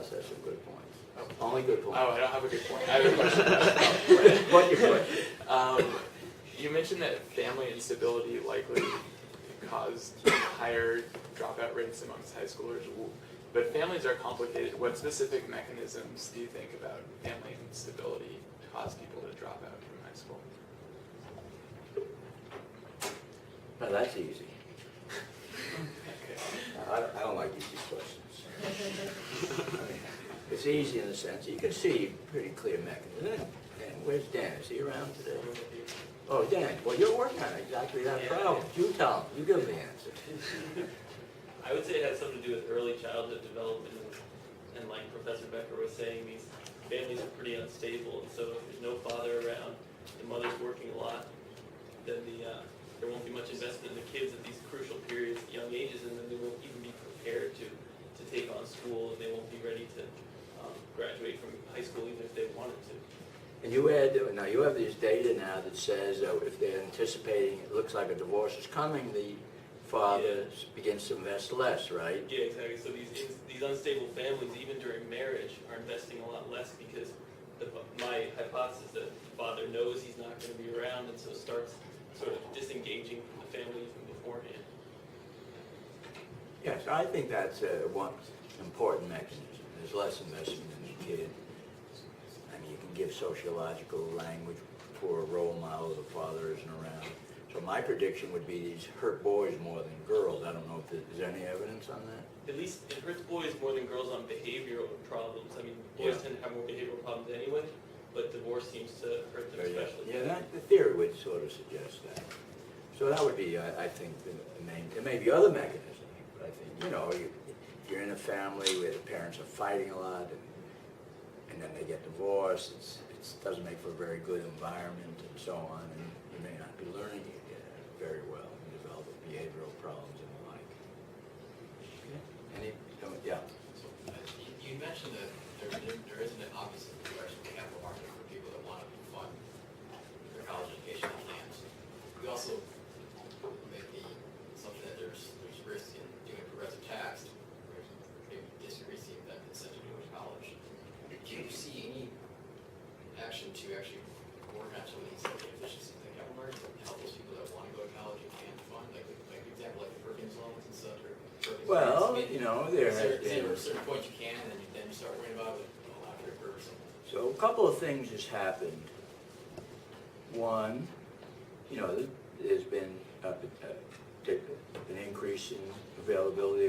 has some good points. Only good points. Oh, I don't have a good point. I have a question. What your question? You mentioned that family instability likely caused higher dropout rates amongst high schoolers, but families are complicated. What specific mechanisms do you think about family instability cause people to drop out from high school? Well, that's easy. Okay. I don't like easy questions. I mean, it's easy in the sense you can see pretty clear mechanism. And where's Dan? Is he around today? Oh, Dan, well, you're working on exactly that problem. You tell him. You give him the answer. I would say it has something to do with early childhood development, and like Professor Becker was saying, these families are pretty unstable, and so if there's no father around, the mother's working a lot, then there won't be much investment in the kids at these crucial periods at young ages, and then they won't even be prepared to take on school, and they won't be ready to graduate from high school even if they wanted to. And you add, now you have this data now that says that if they're anticipating, it looks like a divorce is coming, the father begins to invest less, right? Yeah, exactly. So these unstable families, even during marriage, are investing a lot less because my hypothesis is that the father knows he's not going to be around, and so starts sort of disengaging from the family even beforehand. Yes, I think that's one important mechanism. There's less investment in the kid. I mean, you can give sociological language for a role model. The father isn't around. So my prediction would be these hurt boys more than girls. I don't know if there's any evidence on that. At least it hurts boys more than girls on behavioral problems. I mean, boys tend to have more behavioral problems anyway, but divorce seems to hurt them especially. Yeah, the theory would sort of suggest that. So that would be, I think, the main. There may be other mechanisms, but I think, you know, you're in a family where the parents are fighting a lot, and then they get divorced. It doesn't make for a very good environment, and so on. And you may not be learning very well and develop behavioral problems and the like. Okay. Yeah. So, you mentioned that there isn't an obvious direction capital market for people that want to fund their college education plans. We also make the assumption that there's risk in doing progressive tax, where maybe decreasing that incentive to go to college. Do you see any action to actually work on some of these efficiencies in the capital market to help those people that want to go to college and can't fund, like example like the Perkins loans and stuff? Well, you know, there is has there been. a certain point you can, and then you start worrying about it after or something? So a couple of things has happened. One, you know, there's been an increase in availability of